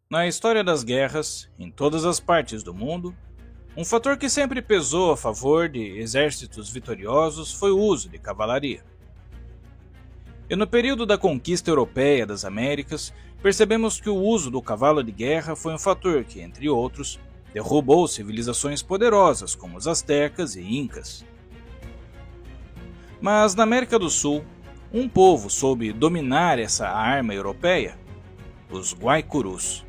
Na história das guerras, em todas as partes do mundo, um fator que sempre pesou a favor de exércitos vitoriosos foi o uso de cavalaria. E no período da conquista europeia das Américas, percebemos que o uso do cavalo de guerra foi um fator que, entre outros, derrubou civilizações poderosas como os astecas e incas. Mas na América do Sul, um povo soube dominar essa arma europeia: os Guaicurus.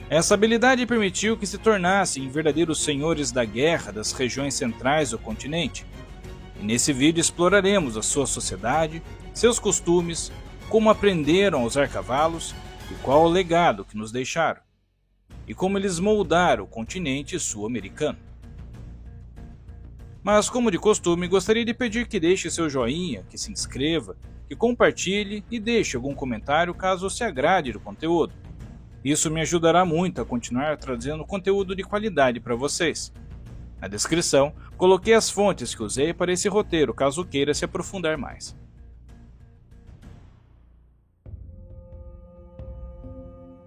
Essa habilidade permitiu que se tornassem verdadeiros senhores da guerra das regiões centrais do continente. E nesse vídeo exploraremos a sua sociedade, seus costumes, como aprenderam a usar cavalos e qual o legado que nos deixaram, e como eles moldaram o continente sul-americano. Mas, como de costume, gostaria de pedir que deixe seu joinha, que se inscreva, que compartilhe e deixe algum comentário caso se agrade do conteúdo. Isso me ajudará muito a continuar trazendo conteúdo de qualidade para vocês. Na descrição, coloquei as fontes que usei para esse roteiro, caso queira se aprofundar mais.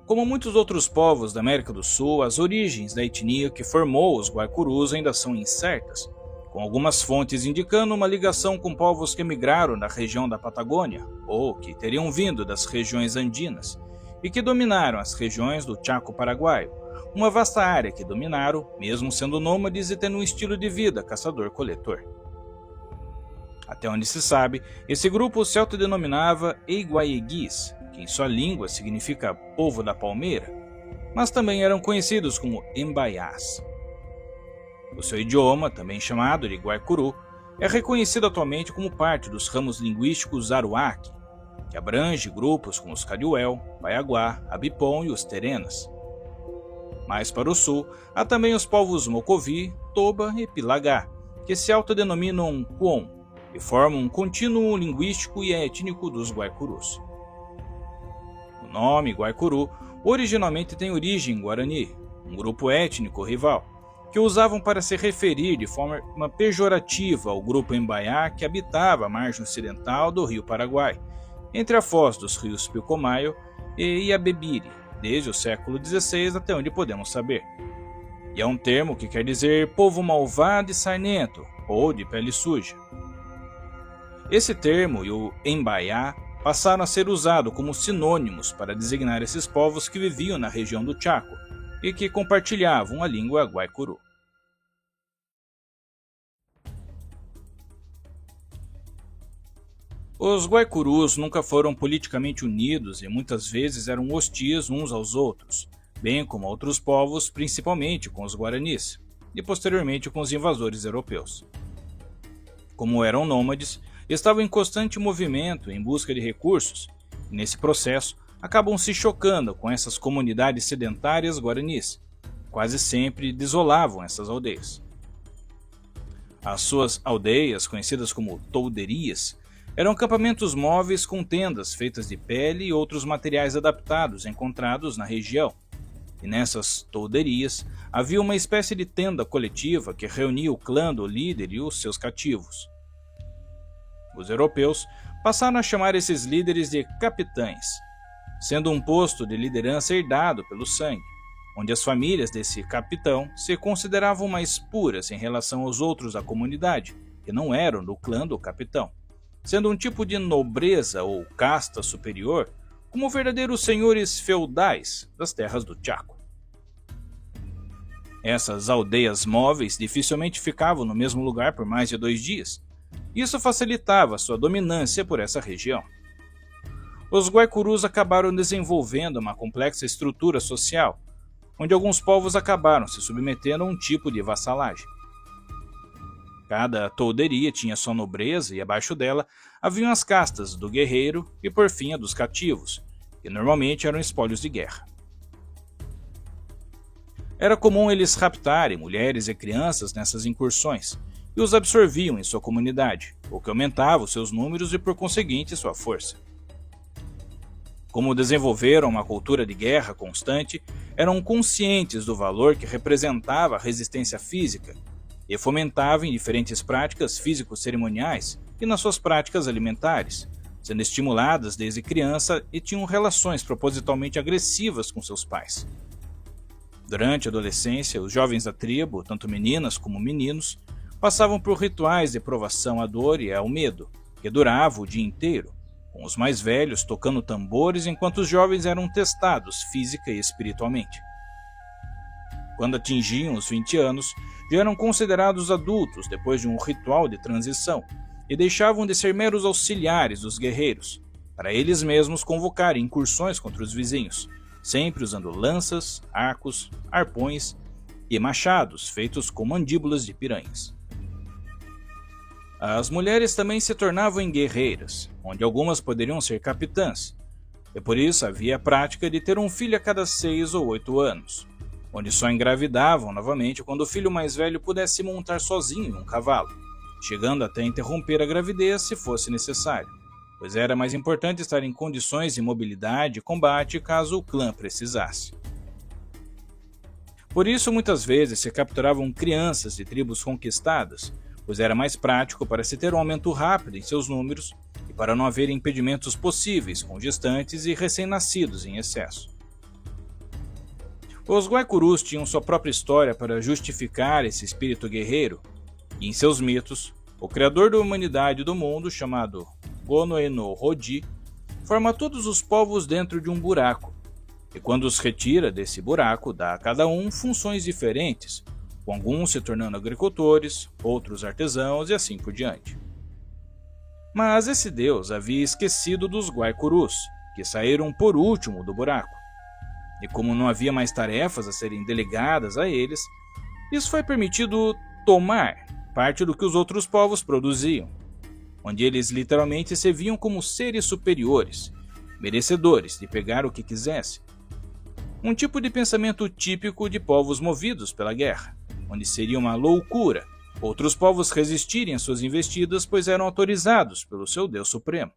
Como muitos outros povos da América do Sul, as origens da etnia que formou os Guaicurus ainda são incertas, com algumas fontes indicando uma ligação com povos que migraram da região da Patagônia, ou que teriam vindo das regiões andinas, e que dominaram as regiões do Chaco paraguaio, uma vasta área que dominaram, mesmo sendo nômades e tendo um estilo de vida caçador-coletor. Até onde se sabe, esse grupo se autodenominava Eiguaieguis, que em sua língua significa povo da palmeira, mas também eram conhecidos como Embaiás. O seu idioma, também chamado de Guaicuru, é reconhecido atualmente como parte dos ramos linguísticos Aruaque, que abrange grupos como os Cariuel, Paiaguá, Abipom e os Terenas. Mais para o sul, há também os povos Mocovi, Toba e Pilagá, que se autodenominam Kuon e formam um contínuo linguístico e étnico dos Guaicurus. O nome Guaicuru originalmente tem origem guarani, um grupo étnico rival, que usavam para se referir de forma pejorativa ao grupo Embaiá que habitava a margem ocidental do rio Paraguai, entre a foz dos rios Pilcomayo e Iabebiri, desde o século XVI até onde podemos saber. E é um termo que quer dizer povo malvado e sarnento, ou de pele suja. Esse termo e o Embaiá passaram a ser usados como sinônimos para designar esses povos que viviam na região do Chaco e que compartilhavam a língua Guaicuru. Os Guaicurus nunca foram politicamente unidos e muitas vezes eram hostis uns aos outros, bem como outros povos, principalmente com os guaranis, e posteriormente com os invasores europeus. Como eram nômades, estavam em constante movimento em busca de recursos, e nesse processo acabam se chocando com essas comunidades sedentárias guaranis, quase sempre desolavam essas aldeias. As suas aldeias, conhecidas como tolderias, eram acampamentos móveis com tendas feitas de pele e outros materiais adaptados encontrados na região. E nessas tolderias havia uma espécie de tenda coletiva que reunia o clã do líder e os seus cativos. Os europeus passaram a chamar esses líderes de capitães, sendo um posto de liderança herdado pelo sangue, onde as famílias desse capitão se consideravam mais puras em relação aos outros da comunidade, que não eram do clã do capitão, sendo um tipo de nobreza ou casta superior, como verdadeiros senhores feudais das terras do Chaco. Essas aldeias móveis dificilmente ficavam no mesmo lugar por mais de 2 dias. Isso facilitava sua dominância por essa região. Os Guaicurus acabaram desenvolvendo uma complexa estrutura social, onde alguns povos acabaram se submetendo a um tipo de vassalagem. Cada tolderia tinha sua nobreza e abaixo dela haviam as castas do guerreiro e por fim a dos cativos, que normalmente eram espólios de guerra. Era comum eles raptarem mulheres e crianças nessas incursões e os absorviam em sua comunidade, o que aumentava os seus números e por conseguinte sua força. Como desenvolveram uma cultura de guerra constante, eram conscientes do valor que representava a resistência física e fomentavam em diferentes práticas físico-cerimoniais e nas suas práticas alimentares, sendo estimuladas desde criança e tinham relações propositalmente agressivas com seus pais. Durante a adolescência, os jovens da tribo, tanto meninas como meninos, passavam por rituais de provação à dor e ao medo, que duravam o dia inteiro, com os mais velhos tocando tambores enquanto os jovens eram testados física e espiritualmente. Quando atingiam os 20 anos, já eram considerados adultos depois de um ritual de transição e deixavam de ser meros auxiliares dos guerreiros, para eles mesmos convocarem incursões contra os vizinhos, sempre usando lanças, arcos, arpões e machados feitos com mandíbulas de piranhas. As mulheres também se tornavam em guerreiras, onde algumas poderiam ser capitãs, e por isso havia a prática de ter um filho a cada 6 ou 8 anos, onde só engravidavam novamente quando o filho mais velho pudesse montar sozinho em um cavalo, chegando até interromper a gravidez se fosse necessário, pois era mais importante estar em condições de mobilidade e combate caso o clã precisasse. Por isso, muitas vezes se capturavam crianças de tribos conquistadas, pois era mais prático para se ter um aumento rápido em seus números e para não haver impedimentos possíveis com gestantes e recém-nascidos em excesso. Os Guaicurus tinham sua própria história para justificar esse espírito guerreiro, e em seus mitos, o criador da humanidade e do mundo, chamado Gono-Eno-Rodi, forma todos os povos dentro de um buraco, e quando os retira desse buraco, dá a cada um funções diferentes, com alguns se tornando agricultores, outros artesãos e assim por diante. Mas esse deus havia esquecido dos Guaicurus, que saíram por último do buraco, e como não havia mais tarefas a serem delegadas a eles, isso foi permitido tomar parte do que os outros povos produziam, onde eles literalmente se viam como seres superiores, merecedores de pegar o que quisessem. Um tipo de pensamento típico de povos movidos pela guerra, onde seria uma loucura outros povos resistirem às suas investidas, pois eram autorizados pelo seu Deus Supremo.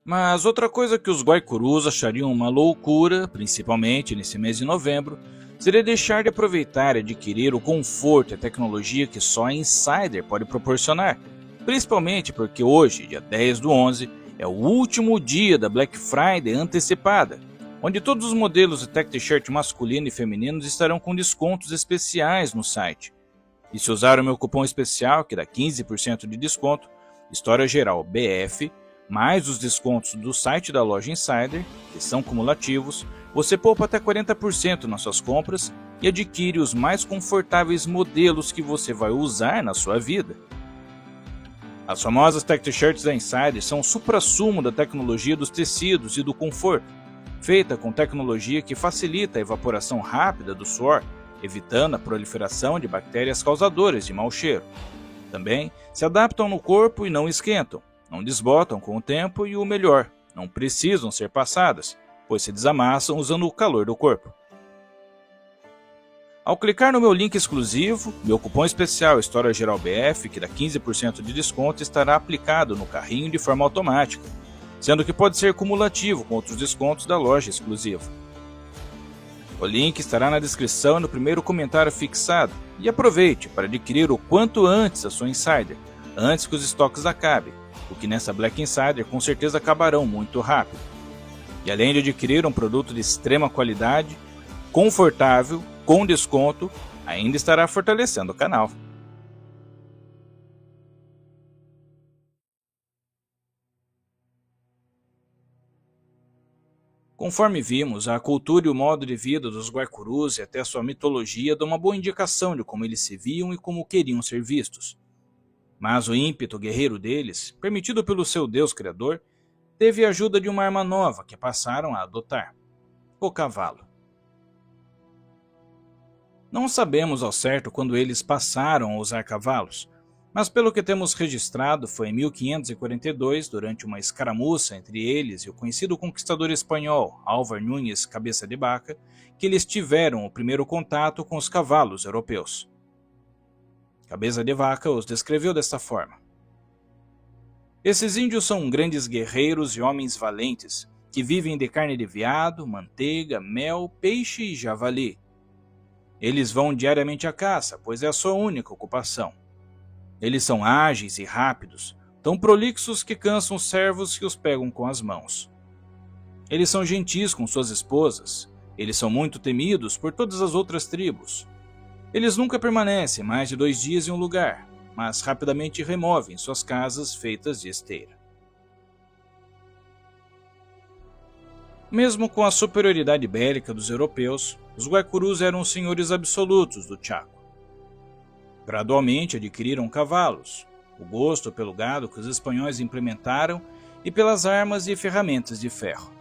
Mas outra coisa que os Guaicurus achariam uma loucura, principalmente nesse mês de novembro, seria deixar de aproveitar e adquirir o conforto e a tecnologia que só a Insider pode proporcionar, principalmente porque hoje, dia 10/11, é o último dia da Black Friday antecipada, onde todos os modelos de tech t-shirt masculino e feminino estarão com descontos especiais no site. E se usar o meu cupom especial, que dá 15% de desconto, História Geral BF, mais os descontos do site da loja Insider, que são cumulativos, você poupa até 40% nas suas compras e adquire os mais confortáveis modelos que você vai usar na sua vida. As famosas tech t-shirts da Insider são o suprassumo da tecnologia dos tecidos e do conforto, feita com tecnologia que facilita a evaporação rápida do suor, evitando a proliferação de bactérias causadoras de mau cheiro. Também se adaptam no corpo e não esquentam, não desbotam com o tempo e o melhor, não precisam ser passadas, pois se desamassam usando o calor do corpo. Ao clicar no meu link exclusivo, meu cupom especial História Geral BF, que dá 15% de desconto, estará aplicado no carrinho de forma automática, sendo que pode ser cumulativo com outros descontos da loja exclusiva. O link estará na descrição e no primeiro comentário fixado, e aproveite para adquirir o quanto antes a sua Insider, antes que os estoques acabem, o que nessa Black Insider com certeza acabarão muito rápido. E além de adquirir um produto de extrema qualidade, confortável, com desconto, ainda estará fortalecendo o canal. Conforme vimos, a cultura e o modo de vida dos Guaicurus e até sua mitologia dão uma boa indicação de como eles se viam e como queriam ser vistos. Mas o ímpeto guerreiro deles, permitido pelo seu Deus Criador, teve a ajuda de uma arma nova que passaram a adotar: o cavalo. Não sabemos ao certo quando eles passaram a usar cavalos, mas pelo que temos registrado foi em 1542, durante uma escaramuça entre eles e o conhecido conquistador espanhol Álvar Núñez Cabeça de Vaca, que eles tiveram o primeiro contato com os cavalos europeus. Cabeça de Vaca os descreveu desta forma: esses índios são grandes guerreiros e homens valentes, que vivem de carne de veado, manteiga, mel, peixe e javali. Eles vão diariamente à caça, pois é a sua única ocupação. Eles são ágeis e rápidos, tão prolixos que cansam os servos que os pegam com as mãos. Eles são gentis com suas esposas, eles são muito temidos por todas as outras tribos. Eles nunca permanecem mais de 2 dias em um lugar, mas rapidamente removem suas casas feitas de esteira. Mesmo com a superioridade bélica dos europeus, os Guaicurus eram os senhores absolutos do Chaco. Gradualmente adquiriram cavalos, o gosto pelo gado que os espanhóis implementaram e pelas armas e ferramentas de ferro.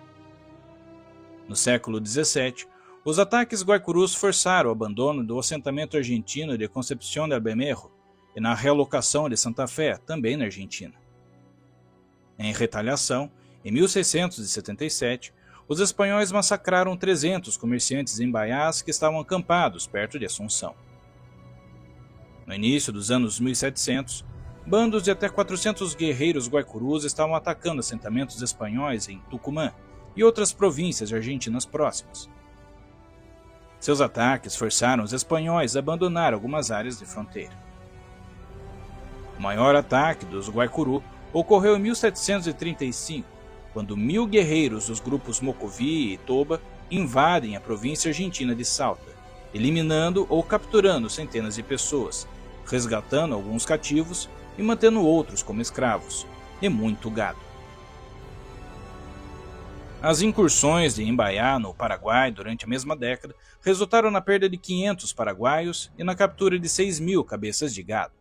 No século XVII, os ataques Guaicurus forçaram o abandono do assentamento argentino de Concepción del Bermejo e na realocação de Santa Fé, também na Argentina. Em retaliação, em 1677, os espanhóis massacraram 300 comerciantes em Baiás que estavam acampados perto de Assunção. No início dos anos 1700, bandos de até 400 guerreiros Guaicurus estavam atacando assentamentos espanhóis em Tucumã e outras províncias argentinas próximas. Seus ataques forçaram os espanhóis a abandonar algumas áreas de fronteira. O maior ataque dos Guaicurú ocorreu em 1735, quando 1000 guerreiros dos grupos Mocoví e Toba invadem a província argentina de Salta, eliminando ou capturando centenas de pessoas, resgatando alguns cativos e mantendo outros como escravos, e muito gado. As incursões de Imbaiá no Paraguai durante a mesma década resultaram na perda de 500 paraguaios e na captura de 6.000 cabeças de gado.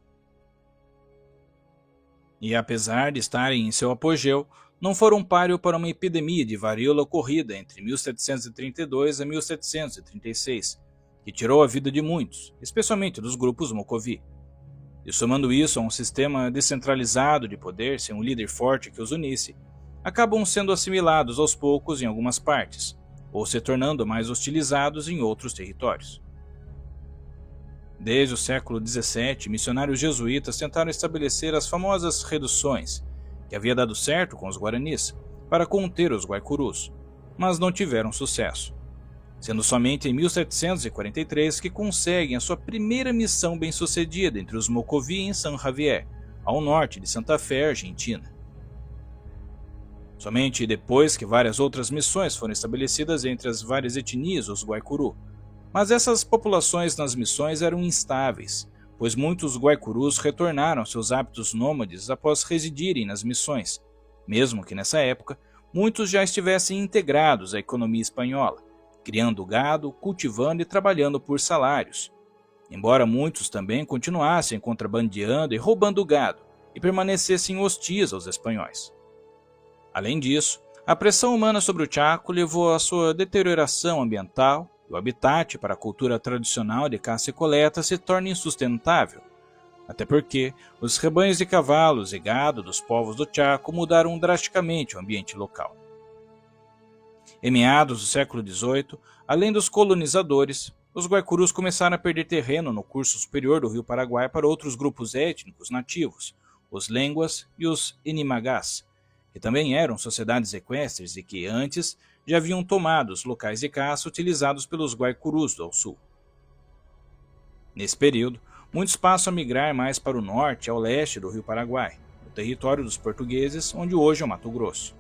E apesar de estarem em seu apogeu, não foram páreo para uma epidemia de varíola ocorrida entre 1732 e 1736, que tirou a vida de muitos, especialmente dos grupos Mocoví. E somando isso a um sistema descentralizado de poder sem um líder forte que os unisse, acabam sendo assimilados aos poucos em algumas partes, ou se tornando mais hostilizados em outros territórios. Desde o século XVII, missionários jesuítas tentaram estabelecer as famosas reduções, que havia dado certo com os guaranis, para conter os Guaicurus, mas não tiveram sucesso, sendo somente em 1743 que conseguem a sua primeira missão bem-sucedida entre os Mocoví em San Javier, ao norte de Santa Fé, Argentina. Somente depois que várias outras missões foram estabelecidas entre as várias etnias dos Guaicurú, mas essas populações nas missões eram instáveis, pois muitos Guaicurus retornaram aos seus hábitos nômades após residirem nas missões, mesmo que nessa época muitos já estivessem integrados à economia espanhola, criando gado, cultivando e trabalhando por salários, embora muitos também continuassem contrabandeando e roubando gado e permanecessem hostis aos espanhóis. Além disso, a pressão humana sobre o Chaco levou à sua deterioração ambiental e o habitat para a cultura tradicional de caça e coleta se torna insustentável, até porque os rebanhos de cavalos e gado dos povos do Chaco mudaram drasticamente o ambiente local. Em meados do século XVIII, além dos colonizadores, os Guaicurus começaram a perder terreno no curso superior do rio Paraguai para outros grupos étnicos nativos, os Lenguas e os Inimagás, que também eram sociedades equestres e que, antes, já haviam tomado os locais de caça utilizados pelos Guaicurus ao sul. Nesse período, muitos passam a migrar mais para o norte e ao leste do rio Paraguai, no território dos portugueses, onde hoje é o Mato Grosso.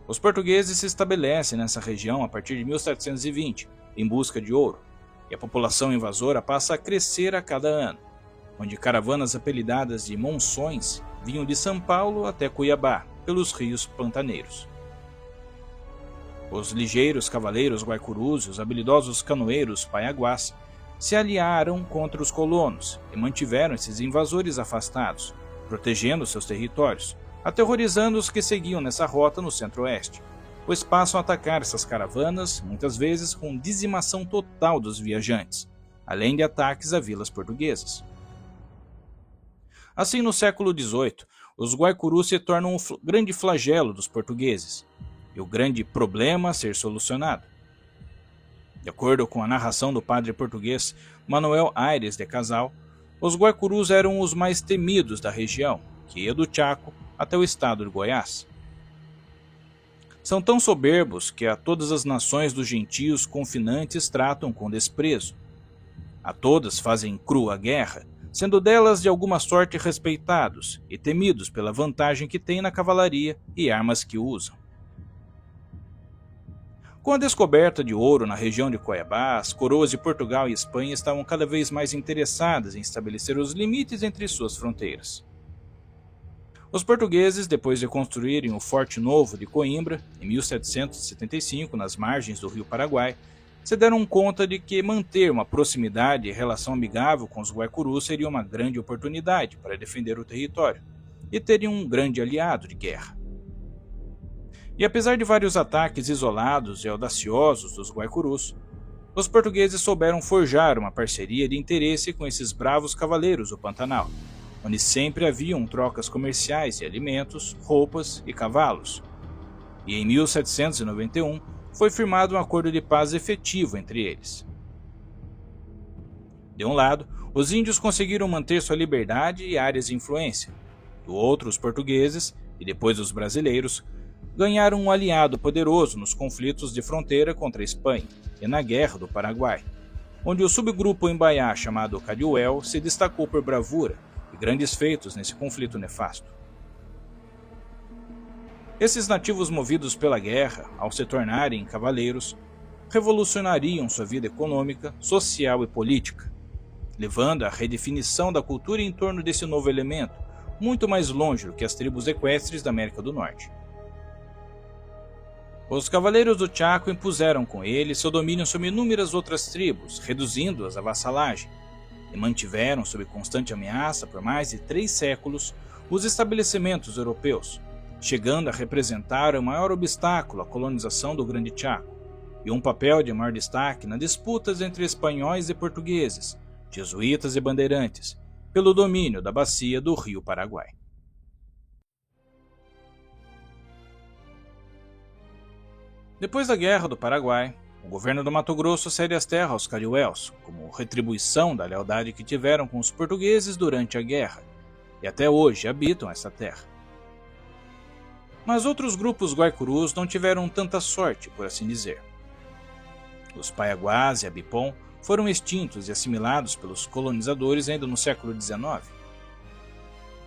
Os portugueses se estabelecem nessa região a partir de 1720, em busca de ouro, e a população invasora passa a crescer a cada ano, onde caravanas apelidadas de monções vinham de São Paulo até Cuiabá, pelos rios pantaneiros. Os ligeiros cavaleiros Guaicurus e os habilidosos canoeiros Paiaguás se aliaram contra os colonos e mantiveram esses invasores afastados, protegendo seus territórios, aterrorizando os que seguiam nessa rota no centro-oeste, pois passam a atacar essas caravanas, muitas vezes com dizimação total dos viajantes, além de ataques a vilas portuguesas. Assim, no século XVIII, os Guaicurus se tornam um grande flagelo dos portugueses, e o grande problema a ser solucionado. De acordo com a narração do padre português Manuel Aires de Casal, os Guaicurus eram os mais temidos da região, que ia do Chaco até o estado de Goiás. São tão soberbos que a todas as nações dos gentios confinantes tratam com desprezo. A todas fazem crua guerra, sendo delas de alguma sorte respeitados e temidos pela vantagem que têm na cavalaria e armas que usam. Com a descoberta de ouro na região de Cuiabá, as coroas de Portugal e Espanha estavam cada vez mais interessadas em estabelecer os limites entre suas fronteiras. Os portugueses, depois de construírem o Forte Novo de Coimbra, em 1775, nas margens do rio Paraguai, se deram conta de que manter uma proximidade e relação amigável com os Guaicurus seria uma grande oportunidade para defender o território e terem um grande aliado de guerra. E apesar de vários ataques isolados e audaciosos dos Guaicurus, os portugueses souberam forjar uma parceria de interesse com esses bravos cavaleiros do Pantanal, onde sempre haviam trocas comerciais de alimentos, roupas e cavalos. E em 1791 foi firmado um acordo de paz efetivo entre eles. De um lado, os índios conseguiram manter sua liberdade e áreas de influência. Do outro, os portugueses, e depois os brasileiros, ganharam um aliado poderoso nos conflitos de fronteira contra a Espanha e na Guerra do Paraguai, onde o subgrupo Embaiá chamado Caduel se destacou por bravura e grandes feitos nesse conflito nefasto. Esses nativos movidos pela guerra, ao se tornarem cavaleiros, revolucionariam sua vida econômica, social e política, levando à redefinição da cultura em torno desse novo elemento, muito mais longe do que as tribos equestres da América do Norte. Os cavaleiros do Chaco impuseram com ele seu domínio sobre inúmeras outras tribos, reduzindo-as à vassalagem, e mantiveram sob constante ameaça por mais de 3 séculos os estabelecimentos europeus, chegando a representar o maior obstáculo à colonização do Grande Chaco, e um papel de maior destaque nas disputas entre espanhóis e portugueses, jesuítas e bandeirantes, pelo domínio da bacia do rio Paraguai. Depois da Guerra do Paraguai, o governo do Mato Grosso cede as terras aos Cariuels, como retribuição da lealdade que tiveram com os portugueses durante a guerra, e até hoje habitam essa terra. Mas outros grupos Guaicurus não tiveram tanta sorte, por assim dizer. Os Paiaguás e Abipom foram extintos e assimilados pelos colonizadores ainda no século XIX.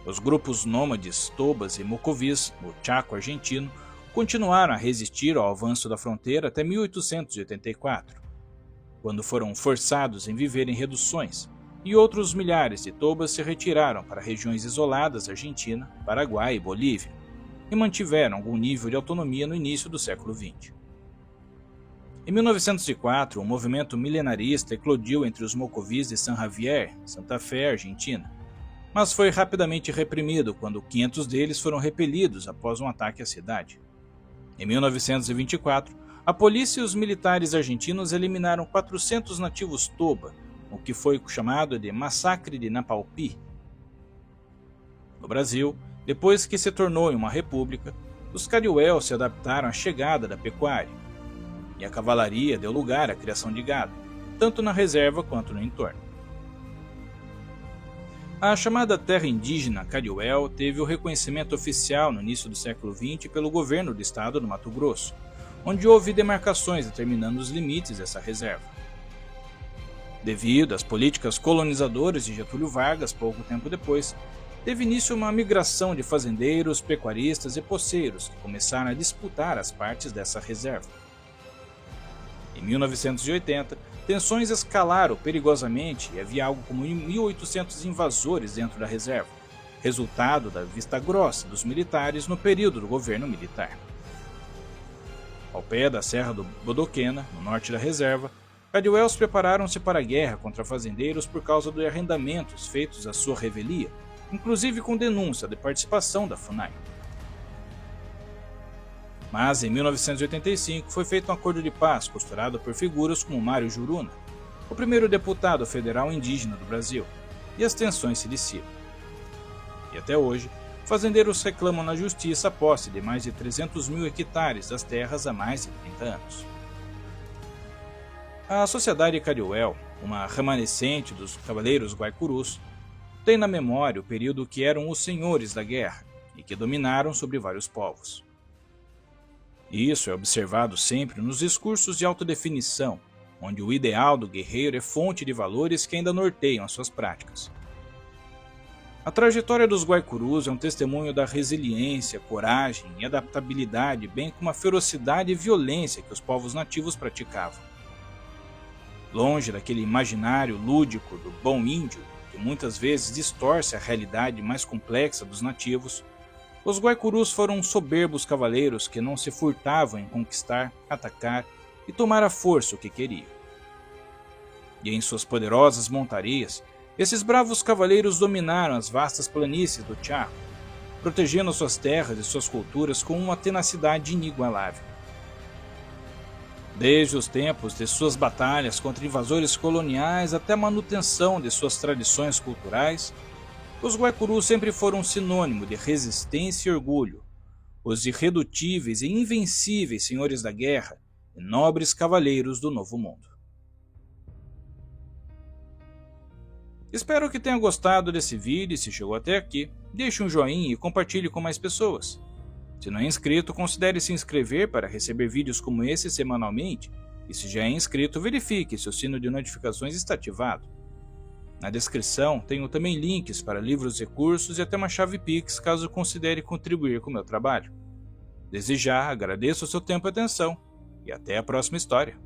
Os grupos nômades Tobas e Mocovis, no Chaco argentino, continuaram a resistir ao avanço da fronteira até 1884, quando foram forçados em viver em reduções, e outros milhares de Tobas se retiraram para regiões isoladas da Argentina, Paraguai e Bolívia, e mantiveram algum nível de autonomia no início do século XX. Em 1904, um movimento milenarista eclodiu entre os Mocovis de San Javier, Santa Fé, Argentina, mas foi rapidamente reprimido quando 500 deles foram repelidos após um ataque à cidade. Em 1924, a polícia e os militares argentinos eliminaram 400 nativos Toba, o que foi chamado de Massacre de Napalpí. No Brasil, depois que se tornou uma república, os Cariuel se adaptaram à chegada da pecuária, e a cavalaria deu lugar à criação de gado, tanto na reserva quanto no entorno. A chamada terra indígena Cariuel teve o reconhecimento oficial no início do século XX pelo governo do estado do Mato Grosso, onde houve demarcações determinando os limites dessa reserva. Devido às políticas colonizadoras de Getúlio Vargas, pouco tempo depois, teve início uma migração de fazendeiros, pecuaristas e poceiros que começaram a disputar as partes dessa reserva. Em 1980, tensões escalaram perigosamente e havia algo como 1.800 invasores dentro da reserva, resultado da vista grossa dos militares no período do governo militar. Ao pé da Serra do Bodoquena, no norte da reserva, Cariuels prepararam-se para a guerra contra fazendeiros por causa de arrendamentos feitos à sua revelia, inclusive com denúncia de participação da FUNAI. Mas em 1985 foi feito um acordo de paz costurado por figuras como Mário Juruna, o primeiro deputado federal indígena do Brasil, e as tensões se dissipam. E até hoje, fazendeiros reclamam na justiça a posse de mais de 300 mil hectares das terras há mais de 30 anos. A sociedade Cariuel, uma remanescente dos cavaleiros Guaicurus, tem na memória o período que eram os senhores da guerra e que dominaram sobre vários povos. Isso é observado sempre nos discursos de autodefinição, onde o ideal do guerreiro é fonte de valores que ainda norteiam as suas práticas. A trajetória dos Guaicurus é um testemunho da resiliência, coragem e adaptabilidade, bem como a ferocidade e violência que os povos nativos praticavam. Longe daquele imaginário lúdico do bom índio, que muitas vezes distorce a realidade mais complexa dos nativos, os Guaicurus foram soberbos cavaleiros que não se furtavam em conquistar, atacar e tomar à força o que queriam. E em suas poderosas montarias, esses bravos cavaleiros dominaram as vastas planícies do Chaco, protegendo suas terras e suas culturas com uma tenacidade inigualável. Desde os tempos de suas batalhas contra invasores coloniais até a manutenção de suas tradições culturais, os Guaicurus sempre foram sinônimo de resistência e orgulho, os irredutíveis e invencíveis senhores da guerra e nobres cavaleiros do Novo Mundo. Espero que tenha gostado desse vídeo e se chegou até aqui, deixe um joinha e compartilhe com mais pessoas. Se não é inscrito, considere se inscrever para receber vídeos como esse semanalmente, e se já é inscrito, verifique se o sino de notificações está ativado. Na descrição tenho também links para livros e cursos e até uma chave Pix caso considere contribuir com o meu trabalho. Desde já agradeço o seu tempo e atenção, e até a próxima história.